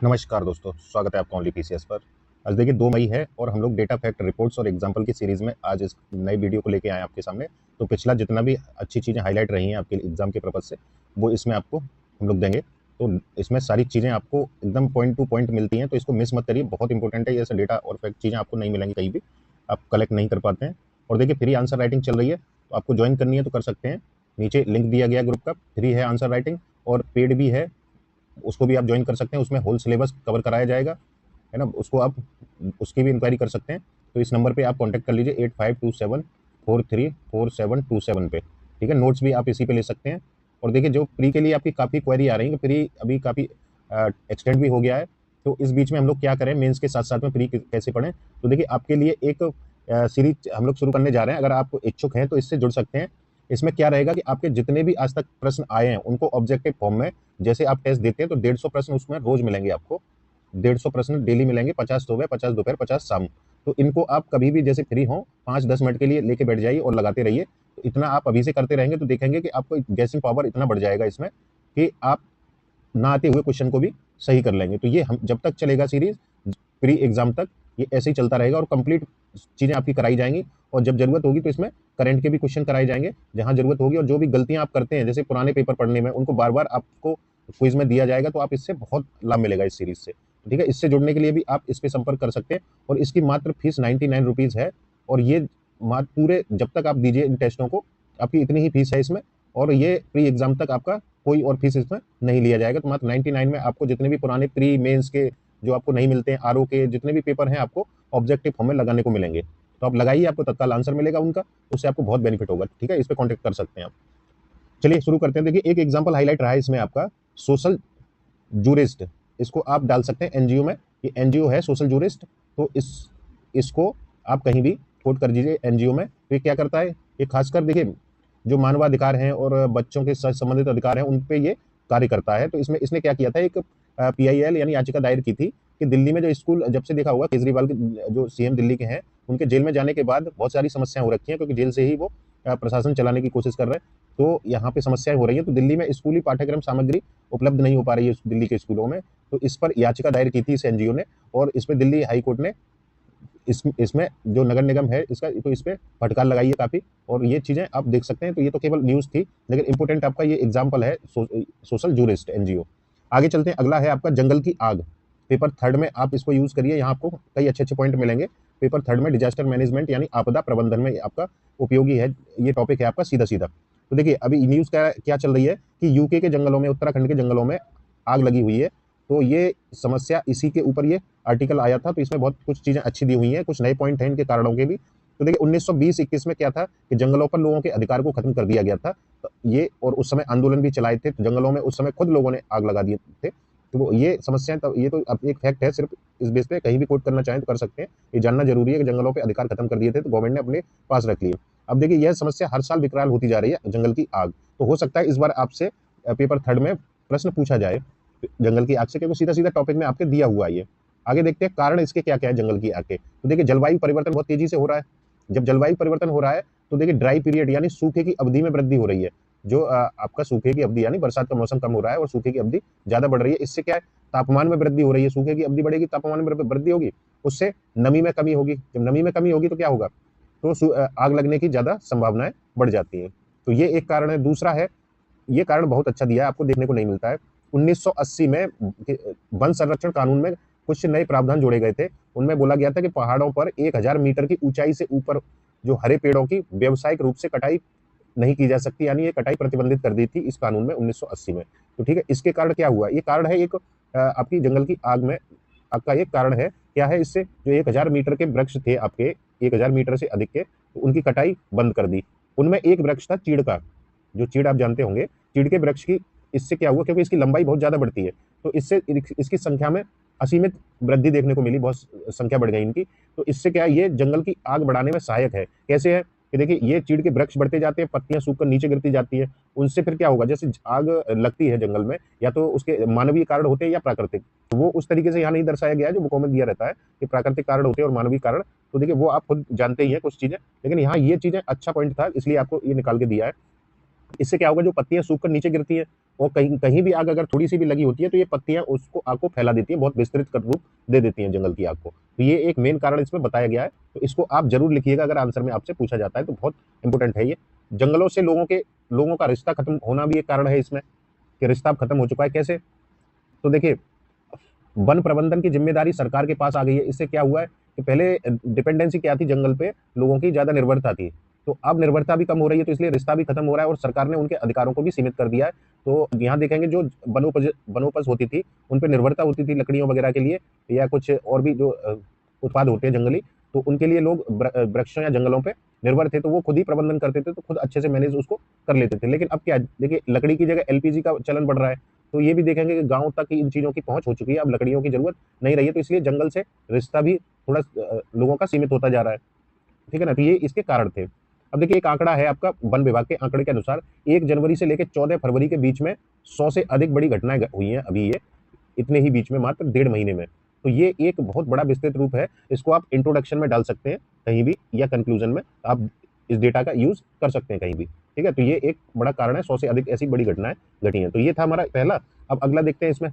नमस्कार दोस्तों, स्वागत है आपका ओनली पीसीएस पर। आज देखिए 2 मई है और हम लोग डेटा फैक्ट रिपोर्ट्स और एग्जाम्पल की सीरीज़ में आज इस नई वीडियो को लेके आए हैं आपके सामने। तो पिछला जितना भी अच्छी चीज़ें हाईलाइट रही हैं आपके एग्जाम के पर्पज़ से, वो इसमें आपको हम लोग देंगे। तो इसमें सारी चीज़ें आपको एकदम पॉइंट टू पॉइंट मिलती हैं, तो इसको मिस मत करिए, बहुत इंपॉर्टेंट है। ये ऐसे डेटा और फैक्ट चीज़ें आपको नहीं मिलेंगी कहीं भी, आप कलेक्ट नहीं कर पाते हैं। और देखिए फ्री आंसर राइटिंग चल रही है, तो आपको ज्वाइन करनी है तो कर सकते हैं। नीचे लिंक दिया गया ग्रुप का, फ्री है आंसर राइटिंग और पेड भी है, उसको भी आप ज्वाइन कर सकते हैं। उसमें होल सिलेबस कवर कराया जाएगा, है ना? उसको आप उसकी भी इंक्वायरी कर सकते हैं। तो इस नंबर पे आप कॉन्टैक्ट कर लीजिए 8527434727 पे, ठीक है? नोट्स भी आप इसी पे ले सकते हैं। और देखिए जो प्री के लिए आपकी काफ़ी क्वेरी आ रही है कि प्री अभी काफ़ी एक्सटेंड भी हो गया है, तो इस बीच में हम लोग क्या करें, मेंस के साथ साथ में प्री कैसे पढ़ें? तो देखिए आपके लिए एक सीरीज हम लोग शुरू करने जा रहे हैं। अगर आप इच्छुक हैं तो इससे जुड़ सकते हैं। इसमें क्या रहेगा कि आपके जितने भी आज तक प्रश्न आए हैं उनको ऑब्जेक्टिव फॉर्म में, जैसे आप टेस्ट देते हैं तो 150 प्रश्न उसमें रोज मिलेंगे आपको। 150 प्रश्न डेली मिलेंगे, 50 सुबह, 50 दोपहर, 50 शाम। तो इनको आप कभी भी जैसे फ्री हो 5-10 मिनट के लिए लेके बैठ जाइए और लगाते रहिए। तो इतना आप अभी से करते रहेंगे तो देखेंगे कि आपको गैसिंग पावर इतना बढ़ जाएगा इसमें कि आप ना आते हुए क्वेश्चन को भी सही कर लेंगे। तो ये हम जब तक चलेगा सीरीज प्री एग्जाम तक, ये ऐसे ही चलता रहेगा और कंप्लीट चीज़ें आपकी कराई जाएंगी। और जब जरूरत होगी तो इसमें करंट के भी क्वेश्चन कराए जाएंगे जहां जरूरत होगी। और जो भी गलतियां आप करते हैं जैसे पुराने पेपर पढ़ने में, उनको बार बार आपको क्विज में दिया जाएगा, तो आप इससे बहुत लाभ मिलेगा इस सीरीज से। ठीक है, इससे जुड़ने के लिए भी आप इस पे संपर्क कर सकते हैं। और इसकी मात्र फीस 99 रुपीज़ है। और ये पूरे जब तक आप दीजिए इन टेस्टों को, आपकी इतनी ही फीस है इसमें। और ये प्री एग्जाम तक आपका कोई और फीस इसमें नहीं लिया जाएगा। तो मात्र 99 में आपको जितने भी पुराने प्री मेंस के जो आपको नहीं मिलते हैं, आरओ के जितने भी पेपर हैं, आपको ऑब्जेक्टिव फॉर्म में लगाने को मिलेंगे। तो आप लगाइए, आपको तत्काल आंसर मिलेगा उनका, उससे आपको बहुत बेनिफिट होगा। ठीक है, इस पर कॉन्टेक्ट कर सकते हैं आप। चलिए शुरू करते हैं। देखिए एक एग्जाम्पल हाईलाइट रहा है इसमें आपका सोशल जूरिस्ट। इसको आप डाल सकते हैं एनजीओ में। ये एनजीओ है सोशल जूरिस्ट। तो इसको आप कहीं भी कोट कर दीजिए एनजीओ में। तो ये क्या करता है, ये खासकर देखिए जो मानवाधिकार हैं और बच्चों के साथ संबंधित अधिकार हैं उन पे ये कार्य करता है। तो इसमें इसने क्या किया था, एक पीआईएल यानी याचिका दायर की थी कि दिल्ली में जो स्कूल, जब से देखा होगा केजरीवाल के जो सीएम दिल्ली के हैं, उनके जेल में जाने के बाद बहुत सारी समस्याएं हो रखी हैं, क्योंकि जेल से ही वो प्रशासन चलाने की कोशिश कर रहे हैं। तो यहाँ पे समस्याएं हो रही है। तो दिल्ली में स्कूली पाठ्यक्रम सामग्री उपलब्ध नहीं हो पा रही है दिल्ली के स्कूलों में। तो इस पर याचिका दायर की थी इस एनजीओ ने। और इस पर दिल्ली हाई कोर्ट ने इसमें जो नगर निगम है इसका, तो इस पे फटकार लगाई है काफी। और ये चीजें आप देख सकते हैं। तो ये तो केवल न्यूज थी, लेकिन इंपोर्टेंट आपका ये एग्जाम्पल है सोशल जूरिस्ट एनजीओ। आगे चलते हैं, अगला है आपका जंगल की आग। पेपर थर्ड में आप इसको यूज करिए, यहाँ आपको कई अच्छे अच्छे पॉइंट मिलेंगे। पेपर थर्ड में डिजास्टर मैनेजमेंट यानी आपदा प्रबंधन में आपका उपयोगी है, ये टॉपिक है आपका सीधा सीधा। तो देखिए अभी न्यूज क्या क्या चल रही है कि यूके के जंगलों में, उत्तराखंड के जंगलों में आग लगी हुई है। तो ये समस्या, इसी के ऊपर ये आर्टिकल आया था। तो इसमें बहुत कुछ चीजें अच्छी दी हुई हैं, कुछ नए पॉइंट हैं इनके कारणों के भी। तो देखिए 1920-21 में क्या था कि जंगलों पर लोगों के अधिकार को खत्म कर दिया गया था। तो ये, और उस समय आंदोलन भी चलाए थे। तो जंगलों में उस समय खुद लोगों ने आग लगा दिए थे। तो वो ये समस्याएं, तो ये तो अब एक फैक्ट है, सिर्फ इस बेस पे कहीं भी कोट करना चाहें तो कर सकते हैं। ये जानना जरूरी है कि जंगलों पे अधिकार खत्म कर दिए थे, तो गवर्नमेंट ने अपने पास रख लिए। अब देखिए यह समस्या हर साल विकराल होती जा रही है, जंगल की आग। तो हो सकता है इस बार आपसे पेपर थर्ड में प्रश्न पूछा जाए जंगल की आग से, क्योंकि सीधा सीधा टॉपिक में आपके दिया हुआ है ये। आगे देखते हैं कारण इसके क्या क्या है जंगल की आग के। तो देखिए जलवायु परिवर्तन बहुत तेजी से हो रहा है। जब जलवायु परिवर्तन हो रहा है तो देखिए ड्राई पीरियड यानी सूखे की अवधि में वृद्धि हो रही है। जो आपका सूखे की अवधि यानी बरसात का मौसम कम हो रहा है और सूखे की अवधि ज्यादा बढ़ रही है। इससे क्या है, तापमान में वृद्धि हो रही है। सूखे की अवधि बढ़ेगी, तापमान में वृद्धि होगी, उससे नमी में कमी होगी। जब नमी में कमी होगी तो क्या होगा, तो आग लगने की ज्यादा संभावनाएं बढ़ जाती हैं। तो ये एक कारण है। दूसरा है, ये कारण बहुत अच्छा दिया है, आपको देखने को नहीं मिलता है। 1980 में वन संरक्षण कानून में कुछ नए प्रावधान जोड़े गए थे। उनमें बोला गया था कि पहाड़ों पर 1000 मीटर की ऊंचाई से ऊपर जो हरे पेड़ों की व्यावसायिक रूप से कटाई नहीं की जा सकती, यानी ये कटाई प्रतिबंधित कर दी थी इस कानून में 1980 में। तो ठीक है, इसके कारण क्या हुआ, ये कारण है एक आपकी जंगल की आग में आपका एक कारण है। क्या है, इससे जो 1000 मीटर के वृक्ष थे आपके, 1000 मीटर से अधिक के, तो उनकी कटाई बंद कर दी। उनमें एक वृक्ष था चीड़ का, जो चीड़ आप जानते होंगे, चीड़ के वृक्ष की। इससे क्या हुआ, क्योंकि इसकी लंबाई बहुत ज्यादा बढ़ती है, तो इससे इसकी संख्या में असीमित वृद्धि देखने को मिली, बहुत संख्या बढ़ गई इनकी। तो इससे क्या है, ये जंगल की आग बढ़ाने में सहायक है। कैसे है कि देखिए ये चीड़ के वृक्ष बढ़ते जाते हैं, पत्तियां सूखकर नीचे गिरती जाती है। उनसे फिर क्या होगा, जैसे आग लगती है जंगल में, या तो उसके मानवीय कारण होते हैं या प्राकृतिक। तो वो उस तरीके से यहाँ नहीं दर्शाया गया है जो बुकों में दिया रहता है कि प्राकृतिक कारण होते हैं और मानवीय कारण। तो देखिए वो आप खुद जानते ही हैं कुछ चीजें, लेकिन यहाँ ये चीजें अच्छा पॉइंट था, इसलिए आपको ये निकाल के दिया है। इससे क्या होगा, जो पत्तियां सूख कर नीचे गिरती हैं और कहीं कहीं भी आग अगर थोड़ी सी भी लगी होती है तो ये पत्तियां उसको आग को फैला देती हैं, बहुत विस्तृत कर रूप दे देती हैं जंगल की आग को। तो ये एक मेन कारण इसमें बताया गया है, तो इसको आप जरूर लिखिएगा अगर आंसर में आपसे पूछा जाता है, तो बहुत इंपॉर्टेंट है ये। जंगलों से लोगों का रिश्ता खत्म होना भी एक कारण है इसमें, कि रिश्ता अब खत्म हो चुका है। कैसे? तो देखिए, वन प्रबंधन की जिम्मेदारी सरकार के पास आ गई है। इससे क्या हुआ है कि पहले डिपेंडेंसी क्या थी, जंगल पे लोगों की ज्यादा निर्भरता थी, तो अब निर्भरता भी कम हो रही है, तो इसलिए रिश्ता भी खत्म हो रहा है और सरकार ने उनके अधिकारों को भी सीमित कर दिया है। तो यहाँ देखेंगे जो वनोपज होती थी, उन पर निर्भरता होती थी लकड़ियों वगैरह के लिए, या कुछ और भी जो उत्पाद होते हैं जंगली, तो उनके लिए लोग वृक्षों या जंगलों पे निर्भर थे, तो वो खुद ही प्रबंधन करते थे, तो खुद अच्छे से मैनेज उसको कर लेते थे। लेकिन अब क्या है, देखिए लकड़ी की जगह एलपीजी का चलन बढ़ रहा है, तो ये भी देखेंगे कि गांव तक इन चीजों की पहुंच हो चुकी है, अब लकड़ियों की जरूरत नहीं रही है, तो इसलिए जंगल से रिश्ता भी थोड़ा लोगों का सीमित होता जा रहा है। ठीक है ना, तो ये इसके कारण थे। अब देखिए, एक आंकड़ा है आपका वन विभाग के आंकड़े के अनुसार, 1 जनवरी से लेकर 14 फरवरी के बीच में 100 से अधिक बड़ी घटनाएं हुई हैं अभी, ये इतने ही बीच में, मात्र 1.5 महीने में। तो ये एक बहुत बड़ा विस्तृत रूप है, इसको आप इंट्रोडक्शन में डाल सकते हैं कहीं भी, या कंक्लूजन में आप इस डेटा का यूज कर सकते हैं कहीं भी। ठीक है, तो ये एक बड़ा कारण है, 100 से अधिक ऐसी बड़ी घटनाएं घटी हैं। तो ये था हमारा पहला। अब अगला देखते हैं, इसमें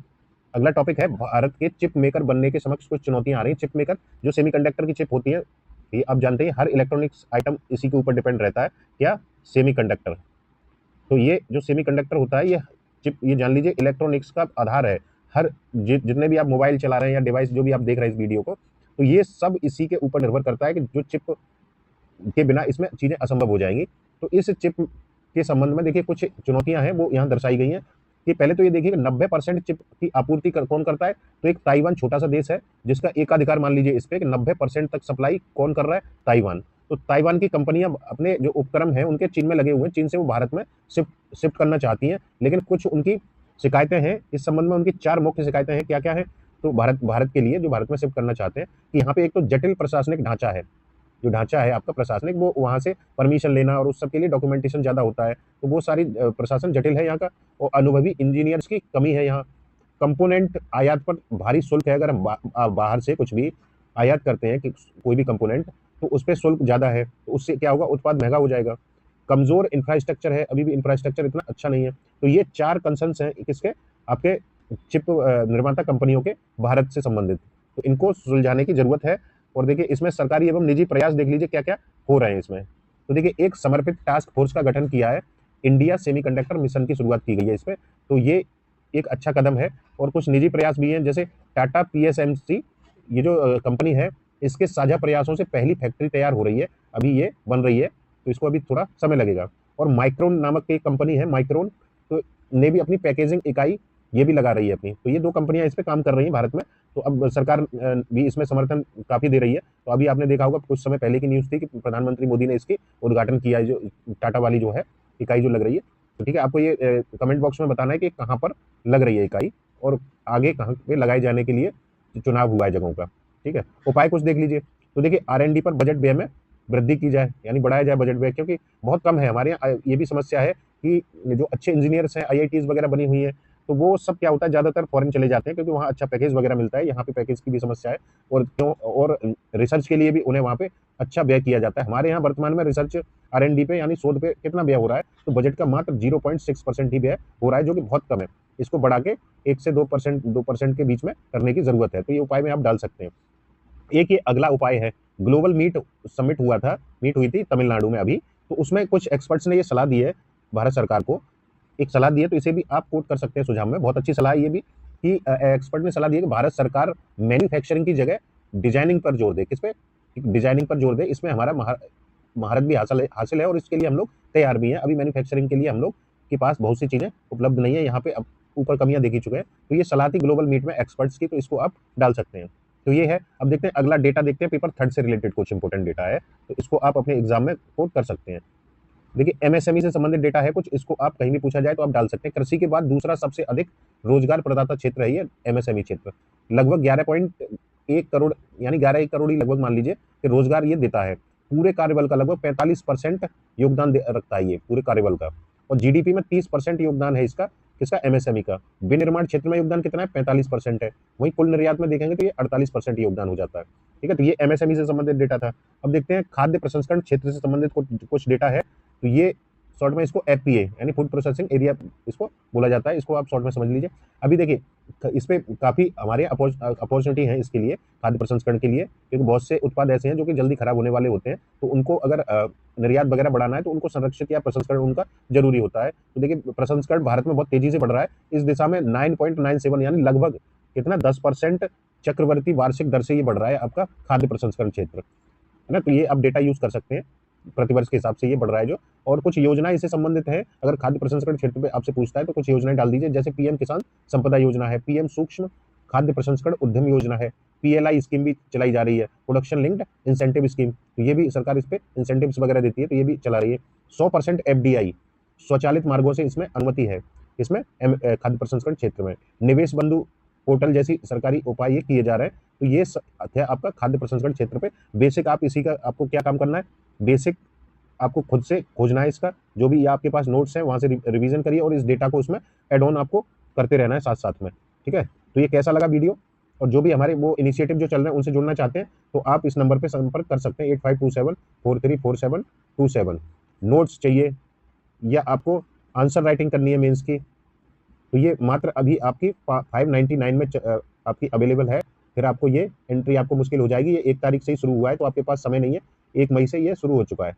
अगला टॉपिक है, भारत के चिप मेकर बनने के समक्ष कुछ चुनौतियां आ रही हैं। चिप मेकर, जो सेमीकंडक्टर की चिप होती है, ये आप जानते हैं हर इलेक्ट्रॉनिक्स आइटम इसी के ऊपर डिपेंड रहता है, क्या? सेमीकंडक्टर। तो ये जो सेमीकंडक्टर होता है, ये चिप, ये जान लीजिए इलेक्ट्रॉनिक्स का आधार है। हर जितने भी आप मोबाइल चला रहे हैं या डिवाइस जो भी आप देख रहे हैं इस वीडियो को, तो ये सब इसी के ऊपर निर्भर करता है कि जो चिप के बिना इसमें चीजें असंभव हो जाएंगी। तो इस चिप के संबंध में देखिए कुछ चुनौतियां हैं, वो यहाँ दर्शाई गई हैं। कि पहले तो ये देखिए कि 90% चिप की आपूर्ति कौन करता है, तो एक ताइवान छोटा सा देश है जिसका एकाधिकार मान लीजिए इस पे, कि 90% तक सप्लाई कौन कर रहा है? ताइवान। तो ताइवान की कंपनियां अपने जो उपक्रम है उनके चीन में लगे हुए हैं, चीन से वो भारत में शिफ्ट करना चाहती हैं, लेकिन कुछ उनकी शिकायतें हैं इस संबंध में। उनकी 4 मुख्य शिकायतें हैं, क्या क्या है? तो भारत के लिए, जो भारत में शिफ्ट करना चाहते हैं, कि यहाँ पे एक तो जटिल प्रशासनिक ढांचा है, जो ढांचा है आपका प्रशासनिक, वो वहाँ से परमिशन लेना और उस सब के लिए डॉक्यूमेंटेशन ज़्यादा होता है, तो वो सारी प्रशासन जटिल है यहाँ का। और अनुभवी इंजीनियर्स की कमी है यहाँ। कंपोनेंट आयात पर भारी शुल्क है, अगर हम बाहर से कुछ भी आयात करते हैं कि कोई भी कंपोनेंट, तो उस पर शुल्क ज़्यादा है, तो उससे क्या होगा? उत्पाद महंगा हो जाएगा। कमजोर इंफ्रास्ट्रक्चर है, अभी भी इंफ्रास्ट्रक्चर इतना अच्छा नहीं है। तो ये 4 कंसर्न्स हैं किसके? आपके चिप निर्माता कंपनियों के, भारत से संबंधित। तो इनको सुलझाने की जरूरत है। और देखिए, इसमें सरकारी एवं निजी प्रयास देख लीजिए क्या क्या हो रहे हैं इसमें। तो देखिए, एक समर्पित टास्क फोर्स का गठन किया है, इंडिया सेमीकंडक्टर मिशन की शुरुआत की गई है इसमें, तो ये एक अच्छा कदम है। और कुछ निजी प्रयास भी हैं, जैसे टाटा पीएसएमसी, ये जो कंपनी है, इसके साझा प्रयासों से पहली फैक्ट्री तैयार हो रही है, अभी ये बन रही है, तो इसको अभी थोड़ा समय लगेगा। और माइक्रोन नामक एक कंपनी है, माइक्रोन, तो ने भी अपनी पैकेजिंग इकाई ये भी लगा रही है अपनी। तो ये 2 कंपनियां इस पे काम कर रही हैं भारत में। तो अब सरकार भी इसमें समर्थन काफी दे रही है। तो अभी आपने देखा होगा, कुछ समय पहले की न्यूज थी कि प्रधानमंत्री मोदी ने इसके उद्घाटन किया है, जो टाटा वाली जो है इकाई जो लग रही है। तो ठीक है, आपको ये कमेंट बॉक्स में बताना है कि कहाँ पर लग रही है इकाई, और आगे कहाँ पे लगाए जाने के लिए चुनाव हुआ है जगहों का। ठीक है, उपाय कुछ देख लीजिए। तो देखिए, R&D पर बजट व्यय में वृद्धि की जाए, यानी बढ़ाया जाए बजट व्यय, क्योंकि बहुत कम है हमारे यहाँ। ये भी समस्या है कि जो अच्छे इंजीनियर्स हैं, IITs वगैरह बनी हुई हैं, तो वो सब क्या होता है, ज्यादातर फॉरेन चले जाते हैं, क्योंकि वहाँ अच्छा पैकेज वगैरह मिलता है। यहाँ पे पैकेज की भी समस्या है, और रिसर्च के लिए भी उन्हें वहाँ पे अच्छा व्यय किया जाता है। हमारे यहाँ वर्तमान में रिसर्च R&D पे, यानी शोध पे कितना व्यय हो रहा है? तो बजट का मात्र 0.6% ही व्यय हो रहा है, जो कि बहुत कम है। इसको बढ़ा के 1 से 2% के बीच में करने की जरूरत है। तो ये उपाय में आप डाल सकते हैं। एक ये अगला उपाय है, ग्लोबल मीट समिट मीट हुई थी तमिलनाडु में अभी, तो उसमें कुछ एक्सपर्ट्स ने ये सलाह दी है भारत सरकार को, एक सलाह दी है, तो इसे भी आप कोट कर सकते हैं सुझाव में। बहुत अच्छी सलाह है ये भी, कि एक्सपर्ट ने सलाह दी है कि भारत सरकार मैन्युफैक्चरिंग की जगह डिजाइनिंग पर जोर दे। किस पे? डिजाइनिंग पर जोर दे। इसमें हमारा महारत भी हासिल है, और इसके लिए हम लोग तैयार भी हैं। अभी मैन्युफैक्चरिंग के लिए हम लोग के पास बहुत सी चीजें उपलब्ध नहीं है यहाँ पे, अब ऊपर कमियां देखी चुके हैं। तो ये सलाह थी ग्लोबल मीट में एक्सपर्ट्स की, तो इसको आप डाल सकते हैं। तो ये है। अब देखते हैं अगला डेटा, देखते हैं पेपर 3 से रिलेटेड कुछ इंपॉर्टेंट डेटा है, तो इसको आप अपने एग्जाम में कोट कर सकते हैं। देखिए, MSME से संबंधित डेटा है कुछ, इसको आप कहीं भी पूछा जाए तो आप डाल सकते हैं। कृषि के बाद दूसरा सबसे अधिक रोजगार प्रदाता क्षेत्र है ये MSME क्षेत्र, लगभग 11.1 करोड़, यानी 11 करोड़ ही लगभग मान लीजिए कि रोजगार ये देता है। पूरे कार्यबल का लगभग 45% योगदान रखता है ये पूरे कार्यबल का, और GDP में 30% योगदान है इसका, किसका? MSME का। विनिर्माण क्षेत्र में योगदान कितना है? 45% है। वहीं कुल निर्यात में देखेंगे तो ये 48% योगदान हो जाता है। ठीक है, तो ये MSME से संबंधित डेटा था। अब देखते हैं खाद्य प्रसंस्करण क्षेत्र से संबंधित कुछ डेटा है, तो ये शॉर्ट में इसको एफपीए यानी फूड प्रोसेसिंग एरिया इसको बोला जाता है, इसको आप शॉर्ट में समझ लीजिए। अभी देखिए इस पे काफ़ी हमारे अपॉर्चुनिटी है इसके लिए, खाद्य प्रसंस्करण के लिए, क्योंकि बहुत से उत्पाद ऐसे हैं जो कि जल्दी खराब होने वाले होते हैं, तो उनको अगर निर्यात वगैरह बढ़ाना है तो उनको संरक्षित या प्रसंस्करण उनका जरूरी होता है। तो देखिए प्रसंस्करण भारत में बहुत तेजी से बढ़ रहा है, इस दिशा में 9.97 यानी लगभग कितना 10% चक्रवर्ती वार्षिक दर से ये बढ़ रहा है आपका खाद्य प्रसंस्करण क्षेत्र, है ना। तो ये आप डेटा यूज कर सकते हैं, प्रतिवर्ष के हिसाब से ये बढ़ रहा है जो, और कुछ योजना इससे संबंधित है। अगर खाद्य प्रसंस्करण क्षेत्र पे आपसे पूछता है तो कुछ योजनाएं डाल दीजिए, जैसे पीएम किसान संपदा योजना है, पीएम सूक्ष्म खाद्य प्रसंस्करण उद्यम योजना है, पीएलआई स्कीम भी चलाई जा रही है, प्रोडक्शन लिंक्ड इंसेंटिव स्कीम, तो ये भी सरकार इस पे इंसेंटिव्स वगैरह देती है, तो ये भी चला रही है। 100% एफडीआई स्वचालित मार्गों से इसमें अनुमति है, इसमें खाद्य प्रसंस्करण क्षेत्र में निवेश बंधु पोर्टल जैसी सरकारी उपाय ये किए जा रहे हैं। तो ये है आपका खाद्य प्रसंस्करण क्षेत्र पे बेसिक। आप इसी का आपको क्या काम करना है, बेसिक आपको खुद से खोजना है इसका, जो भी आपके पास नोट्स हैं वहां से रिवीजन करिए और इस डेटा को उसमें एड ऑन आपको करते रहना है साथ साथ में, ठीक है। तो ये कैसा लगा वीडियो, और जो भी हमारे वो इनिशिएटिव जो चल रहे हैं उनसे जुड़ना चाहते हैं तो आप इस नंबर पर संपर्क कर सकते हैं 8527434727। नोट्स चाहिए या आपको आंसर राइटिंग करनी है मेंस की, तो ये मात्र अभी आपकी 599 में आपकी अवेलेबल है। फिर आपको ये एंट्री आपको मुश्किल हो जाएगी, ये 1 तारीख से ही शुरू हुआ है तो आपके पास समय नहीं है, 1 मई से ये शुरू हो चुका है,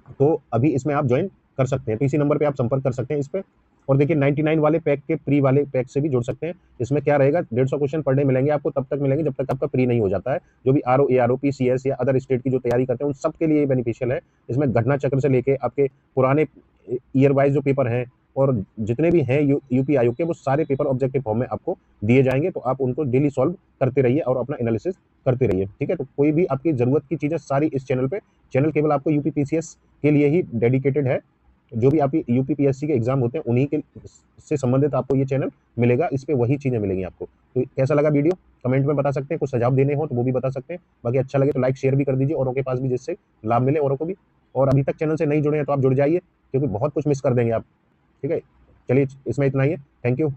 तो अभी इसमें आप ज्वाइन कर सकते हैं। तो इसी नंबर पे आप संपर्क कर सकते हैं इस पे। और देखिए 99 वाले पैक के प्री वाले पैक से भी जुड़ सकते हैं। इसमें क्या रहेगा, 150 क्वेश्चन पर डे मिलेंगे आपको, तब तक मिलेंगे जब तक आपका प्री नहीं हो जाता है। जो भी आरओ एआरओ पीसीएस या अदर स्टेट की जो तैयारी करते हैं उन सबके लिए बेनिफिशियल है। इसमें घटना चक्र से लेके आपके पुराने ईयर वाइज जो पेपर हैं और जितने भी हैं यूपी आयोग के, वो सारे पेपर ऑब्जेक्टिव फॉर्म में आपको दिए जाएंगे, तो आप उनको डेली सॉल्व करते रहिए और अपना एनालिसिस करते रहिए, ठीक है। तो कोई भी आपकी जरूरत की चीजें सारी इस चैनल पे, चैनल केवल आपको यूपी पीसीएस के लिए ही डेडिकेटेड है। जो भी आपकी यूपी पीएससी के एग्जाम होते हैं उन्हीं के से संबंधित आपको ये चैनल मिलेगा, इस पे वही चीजें मिलेंगी आपको। तो कैसा लगा वीडियो कमेंट में बता सकते हैं, कुछ सुझाव देने हो तो वो भी बता सकते हैं। बाकी अच्छा लगे तो लाइक शेयर भी कर दीजिए औरों के पास भी, जिससे लाभ मिले औरों को भी। और अभी तक चैनल से नहीं जुड़े हैं तो आप जुड़ जाइए, क्योंकि बहुत कुछ मिस कर देंगे आप, ठीक है। चलिए इसमें इतना ही है, थैंक यू।